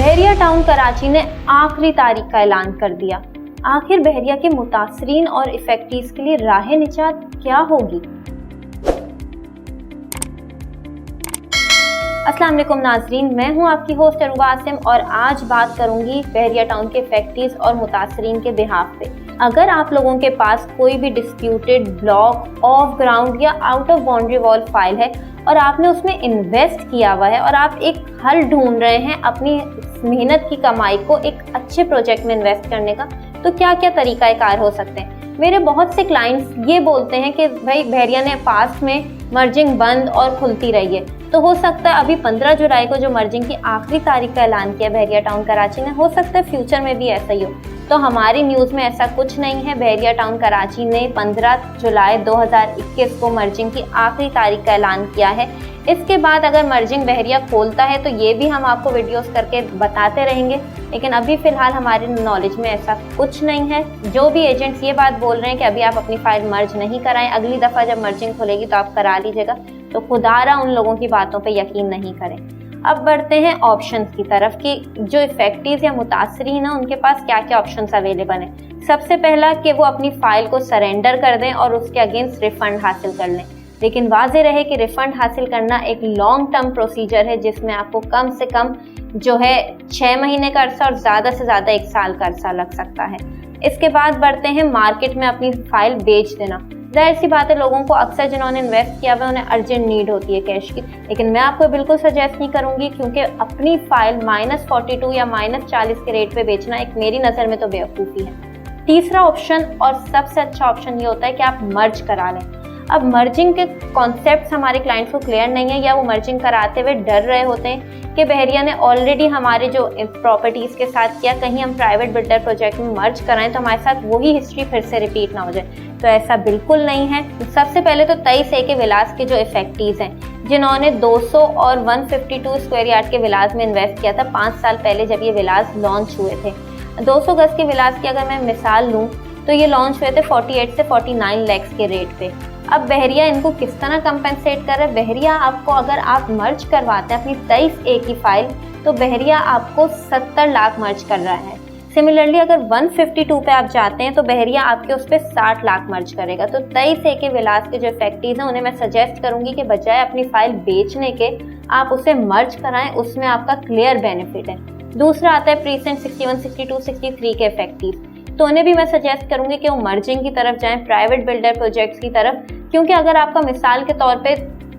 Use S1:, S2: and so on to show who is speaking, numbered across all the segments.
S1: बहरिया town Karachi ने आखिरी तारीख का ऐलान कर दिया। आखिर बहरिया के मुतासरीन और इफेक्टीज के लिए राह निजात क्या होगी? अस्सलाम वालेकुम नाजरीन, मैं हूं आपकी होस्ट अरूबा आसिम और आज बात करूंगी बहरिया टाउन के इफेक्टीज और मुतासरीन के बिहाफ पे। अगर आप लोगों के पास कोई भी डिस्प्यूटेड ब्लॉक, ऑफ ग्राउंड या out of boundary wall file है और आपने उसमें इन्वेस्ट किया हुआ है और आप एक हल ढूंढ रहे हैं अपनी मेहनत की कमाई को एक अच्छे प्रोजेक्ट में इन्वेस्ट करने का, तो क्या क्या तरीक़ाकार हो सकते हैं। मेरे बहुत से क्लाइंट्स ये बोलते हैं कि भाई बहरिया ने पास्ट में मर्जिंग बंद और खुलती रही है, तो हो सकता है अभी 15 जुलाई को जो मर्जिंग की आखिरी तारीख का ऐलान किया बहरिया टाउन कराची ने, हो सकता है फ्यूचर में भी ऐसा ही हो। तो हमारी न्यूज़ में ऐसा कुछ नहीं है। बहरिया टाउन कराची ने 15 जुलाई 2021 को मर्जिंग की आखिरी तारीख का ऐलान किया है। इसके बाद अगर मर्जिंग बहरिया खोलता है तो ये भी हम आपको वीडियोस करके बताते रहेंगे, लेकिन अभी फ़िलहाल हमारे नॉलेज में ऐसा कुछ नहीं है। जो भी एजेंट्स ये बात बोल रहे हैं कि अभी आप अपनी फ़ाइल मर्ज नहीं कराएं, अगली दफ़ा जब मर्जिंग खुलेगी तो आप करा लीजिएगा, तो खुदारा उन लोगों की बातों पे यकीन नहीं करें। अब बढ़ते हैं ऑप्शंस की तरफ कि जो इफेक्टीज या मुतासरीन हैं उनके पास क्या क्या ऑप्शंस अवेलेबल हैं। सबसे पहला कि वो अपनी फ़ाइल को सरेंडर कर दें और उसके अगेंस्ट रिफ़ंड हासिल कर लें, लेकिन वाज़ेह रहे कि रिफ़ंड हासिल करना एक लॉन्ग टर्म प्रोसीजर है जिसमें आपको कम से कम जो है 6 महीने का अरसा और ज़्यादा से ज़्यादा 1 साल का अरसा लग सकता है। इसके बाद बढ़ते हैं मार्केट में अपनी फ़ाइल बेच देना। जाहिर सी बात है, लोगों को अक्सर जिन्होंने इन्वेस्ट किया हुआ उन्हें अर्जेंट नीड होती है कैश की, लेकिन मैं आपको बिल्कुल सजेस्ट नहीं करूंगी क्योंकि अपनी फाइल -42 या -40 के रेट पे बेचना एक मेरी नज़र में तो बेवकूफ़ी है। तीसरा ऑप्शन और सबसे अच्छा ऑप्शन ये होता है कि आप मर्ज करा लें। अब मर्जिंग के कॉन्सेप्ट्स हमारे क्लाइंट्स को क्लियर नहीं है या वो मर्जिंग कराते हुए डर रहे होते हैं कि बहरिया ने ऑलरेडी हमारे जो प्रॉपर्टीज़ के साथ किया, कहीं हम प्राइवेट बिल्डर प्रोजेक्ट में मर्ज कराएं तो हमारे साथ वही हिस्ट्री फिर से रिपीट ना हो जाए। तो ऐसा बिल्कुल नहीं है। सबसे पहले तो 23 ए के विलास के जो इफेक्टीज हैं जिन्होंने 200 और 152 स्क्वायर यार्ड के विलास में इन्वेस्ट किया था 5 साल पहले जब ये विलास लॉन्च हुए थे। 200 गज के विलास की अगर मैं मिसाल लूँ तो ये लॉन्च हुए थे 48 से 49 लाख के रेट पे। अब बहरिया इनको किस तरह कंपेंसेट कर रहा है? बहरिया आपको, अगर आप मर्ज करवाते हैं अपनी 23 ए की फाइल, तो बहरिया आपको 70 लाख मर्ज कर रहा है। सिमिलरली अगर 152 पे आप जाते हैं तो बहरिया आपके उस पर 60 लाख मर्ज करेगा। तो 23 ए के विलास के जो इफेक्टीज हैं उन्हें मैं सजेस्ट करूंगी कि बजाय अपनी फाइल बेचने के आप उसे मर्ज कराएं, उसमें आपका क्लियर बेनिफिट है। दूसरा आता है प्रीसेंट 61, 62, 63 के इफेक्टीव, तो उन्हें भी मैं सजेस्ट करूंगी कि वो मर्जिंग की तरफ जाएं, प्राइवेट बिल्डर प्रोजेक्ट्स की तरफ, क्योंकि अगर आपका मिसाल के तौर पे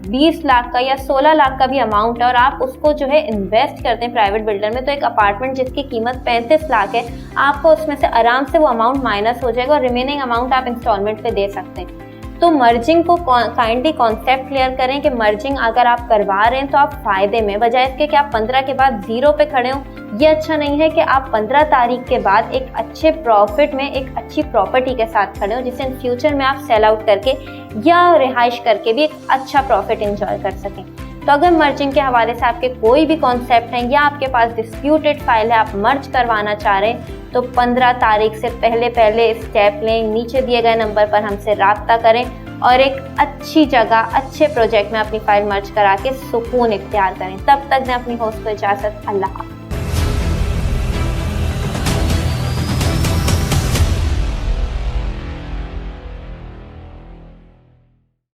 S1: 20 लाख का या 16 लाख का भी अमाउंट है और आप उसको जो है इन्वेस्ट करते हैं प्राइवेट बिल्डर में, तो एक अपार्टमेंट जिसकी कीमत 35 लाख है, आपको उसमें से आराम से वो अमाउंट माइनस हो जाएगा और रिमेनिंग अमाउंट आप इंस्टॉलमेंट पे दे सकते हैं। तो मर्जिंग को काइंडली कॉन्सेप्ट क्लियर करें कि मर्जिंग अगर आप करवा रहे हैं तो आप फायदे में, बजाय इसके कि आप 15 के बाद 0 पे खड़े हो। ये अच्छा नहीं है कि आप 15 तारीख के बाद एक अच्छे प्रॉफिट में एक अच्छी प्रॉपर्टी के साथ खड़े हो जिससे इन फ्यूचर में आप सेल आउट करके या रिहाइश करके भी एक अच्छा प्रॉफिट एंजॉय कर सकें। तो अगर मर्जिंग के हवाले से आपके कोई भी कॉन्सेप्ट हैं या आपके पास डिस्प्यूटेड फाइल है, आप मर्ज करवाना चाह रहे हैं, तो 15 तारीख से पहले स्टेप लें। नीचे दिए गए नंबर पर हमसे राब्ता करें और एक अच्छी जगह, अच्छे प्रोजेक्ट में अपनी फाइल मर्ज करा के सुकून इख्तियार करें। तब तक मैं अपनी होस्ट को इजाज़त, अल्लाह हाफ़िज़।